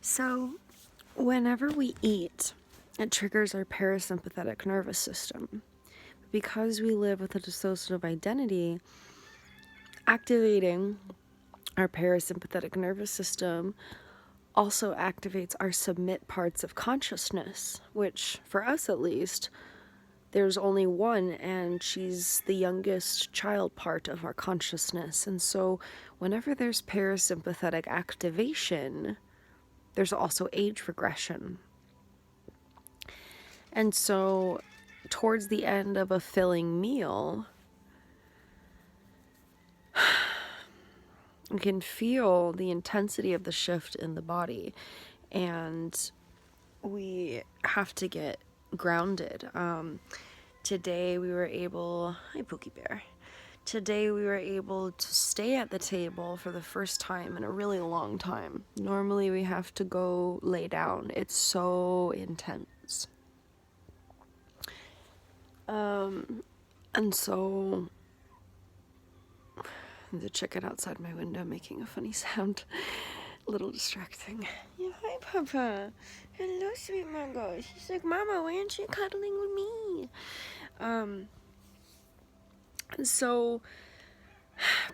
So, whenever we eat, it triggers our parasympathetic nervous system. Because we live with a dissociative identity, activating our parasympathetic nervous system also activates our submit parts of consciousness, which, for us at least, there's only one, and she's the youngest child part of our consciousness. And so, whenever there's parasympathetic activation, there's also age regression. And so, towards the end of a filling meal, you can feel the intensity of the shift in the body, and we have to get grounded. Today we were able, hi Pookie Bear. Today we were able to stay at the table for the first time in a really long time. Normally we have to go lay down. It's so intense. And so the chicken outside my window making a funny sound. A little distracting. Yeah, hi Papa. Hello, sweet mango. She's like, Mama, why aren't you cuddling with me? So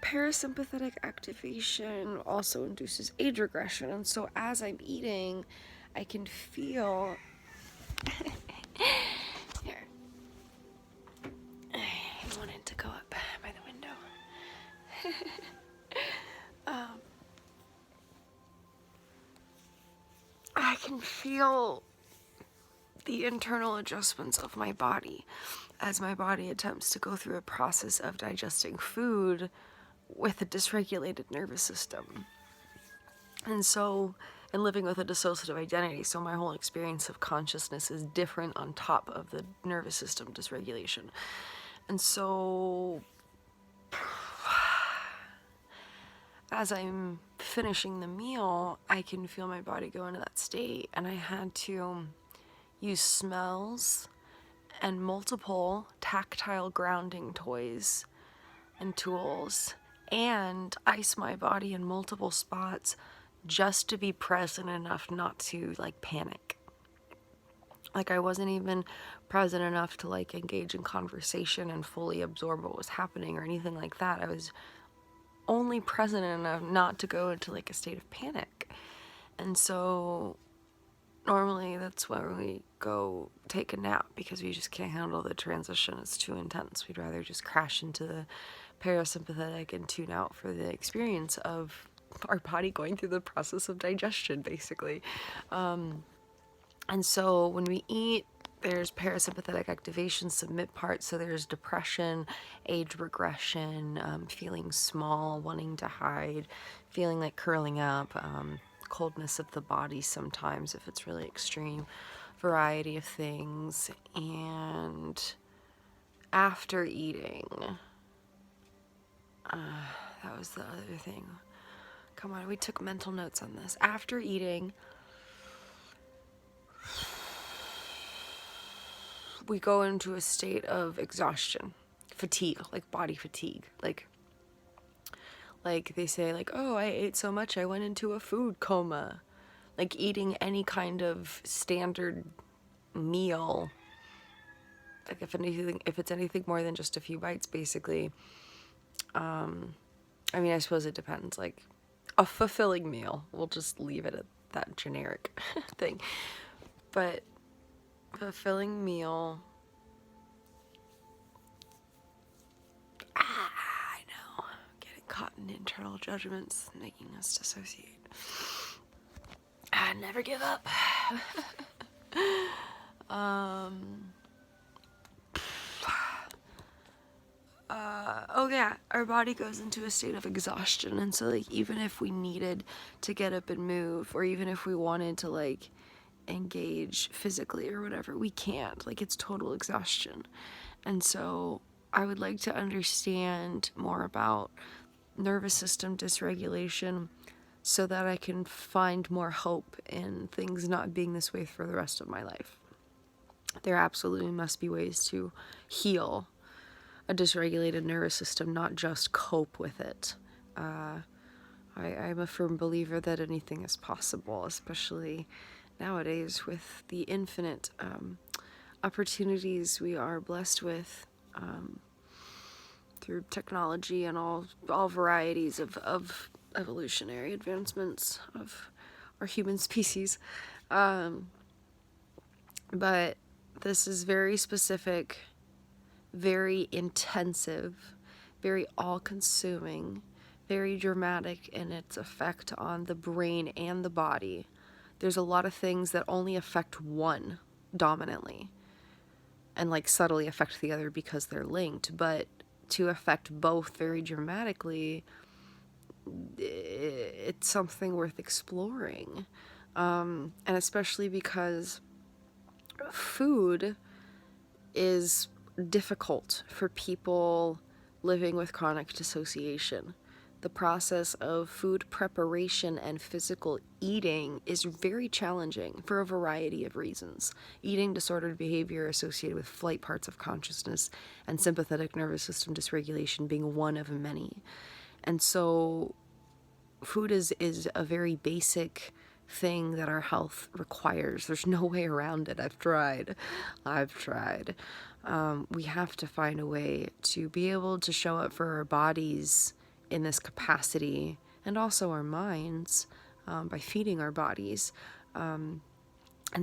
parasympathetic activation also induces age regression. And so as I'm eating, I can feel here. I wanted to go up by the window. I can feel the internal adjustments of my body as my body attempts to go through a process of digesting food with a dysregulated nervous system. And living with a dissociative identity, so my whole experience of consciousness is different on top of the nervous system dysregulation. And so as I'm finishing the meal, I can feel my body go into that state, and I had to use smells and multiple tactile grounding toys and tools and ice my body in multiple spots just to be present enough not to panic. I wasn't even present enough to engage in conversation and fully absorb what was happening or anything like that. I was only present enough not to go into a state of panic. And so normally that's where we go take a nap, because we just can't handle the transition. It's too intense. We'd rather just crash into the parasympathetic and tune out for the experience of our body going through the process of digestion, basically. And so when we eat, there's parasympathetic activation, submit part, so there's depression, age regression, feeling small, wanting to hide, feeling like curling up, coldness of the body sometimes if it's really extreme, variety of things. And after eating, that was the other thing. Come on, we took mental notes on this. After eating, we go into a state of exhaustion, fatigue, body fatigue. Like they say, oh, I ate so much I went into a food coma. Eating any kind of standard meal, if it's anything more than just a few bites, basically. I mean, I suppose it depends. A fulfilling meal, we'll just leave it at that generic thing. But fulfilling meal, I know, getting caught in internal judgments, making us dissociate. Never give up. Oh yeah, our body goes into a state of exhaustion, and so even if we needed to get up and move, or even if we wanted to engage physically or whatever, we can't. It's total exhaustion. And so I would like to understand more about nervous system dysregulation so that I can find more hope in things not being this way for the rest of my life. There absolutely must be ways to heal a dysregulated nervous system, not just cope with it. I'm a firm believer that anything is possible, especially nowadays with the infinite opportunities we are blessed with through technology and all varieties of evolutionary advancements of our human species. But this is very specific, very intensive, very all-consuming, very dramatic in its effect on the brain and the body. There's a lot of things that only affect one dominantly and like subtly affect the other because they're linked, but to affect both very dramatically, it's something worth exploring. And especially because food is difficult for people living with chronic dissociation. The process of food preparation and physical eating is very challenging for a variety of reasons. Eating disordered behavior associated with flight parts of consciousness and sympathetic nervous system dysregulation being one of many. And so food is a very basic thing that our health requires. There's no way around it. I've tried. We have to find a way to be able to show up for our bodies in this capacity, and also our minds, by feeding our bodies. And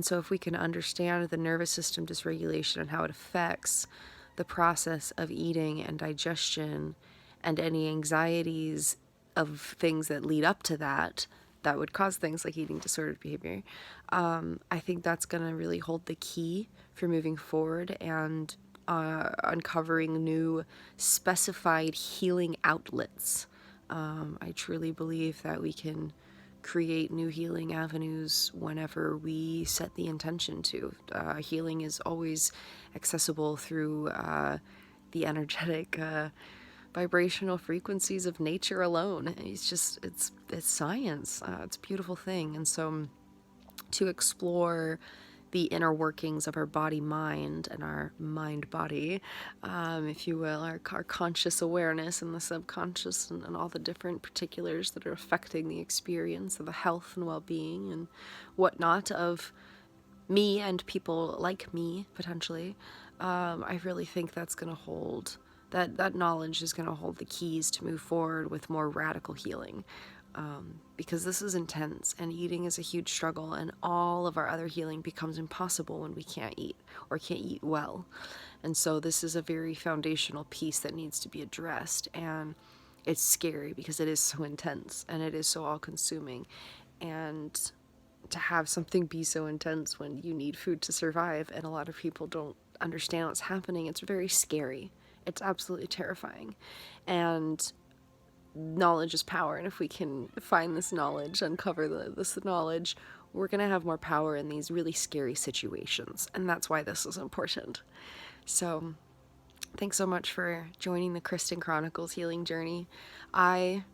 so if we can understand the nervous system dysregulation and how it affects the process of eating and digestion and any anxieties of things that lead up to that would cause things like eating disordered behavior, I think that's going to really hold the key for moving forward and uncovering new specified healing outlets. I truly believe that we can create new healing avenues whenever we set the intention to. Healing is always accessible through the energetic vibrational frequencies of nature alone. It's science. It's a beautiful thing. And so to explore the inner workings of our body-mind and our mind-body, if you will, our conscious awareness and the subconscious and all the different particulars that are affecting the experience of the health and well-being and whatnot of me and people like me, potentially, I really think that's going to hold, that knowledge is going to hold the keys to move forward with more radical healing. Because this is intense and eating is a huge struggle, and all of our other healing becomes impossible when we can't eat or can't eat well. And so this is a very foundational piece that needs to be addressed, and it's scary because it is so intense and it is so all-consuming. And to have something be so intense when you need food to survive and a lot of people don't understand what's happening, it's very scary. It's absolutely terrifying. And knowledge is power, and if we can find this knowledge, uncover this knowledge, we're going to have more power in these really scary situations, and that's why this is important. So thanks so much for joining the Kristin Chronicles healing journey. I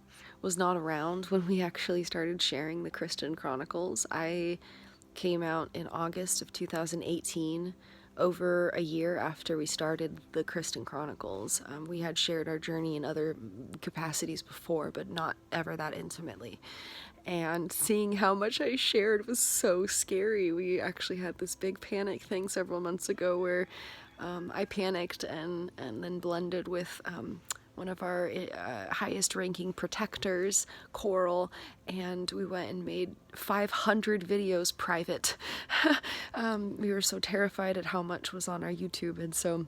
was not around when we actually started sharing the Kristin Chronicles. I came out in August of 2018, over a year after we started the Kristin Chronicles. We had shared our journey in other capacities before, but not ever that intimately. And seeing how much I shared was so scary. We actually had this big panic thing several months ago where I panicked and then blended with one of our highest ranking protectors, Coral, and we went and made 500 videos private. We were so terrified at how much was on our YouTube, and so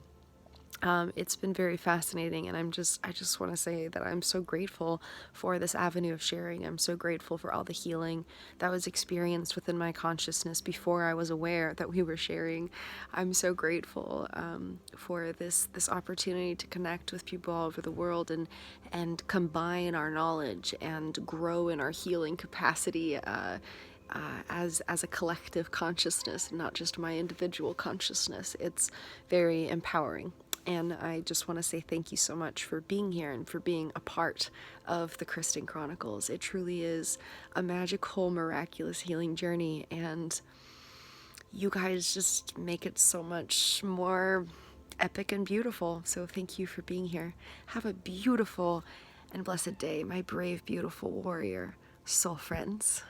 it's been very fascinating, and I just want to say that I'm so grateful for this avenue of sharing. I'm so grateful for all the healing that was experienced within my consciousness before I was aware that we were sharing. I'm so grateful for this opportunity to connect with people all over the world and combine our knowledge and grow in our healing capacity as a collective consciousness, not just my individual consciousness. It's very empowering. And I just want to say thank you so much for being here and for being a part of the Kristin Chronicles. It truly is a magical, miraculous healing journey, and you guys just make it so much more epic and beautiful. So thank you for being here. Have a beautiful and blessed day, my brave, beautiful warrior, soul friends.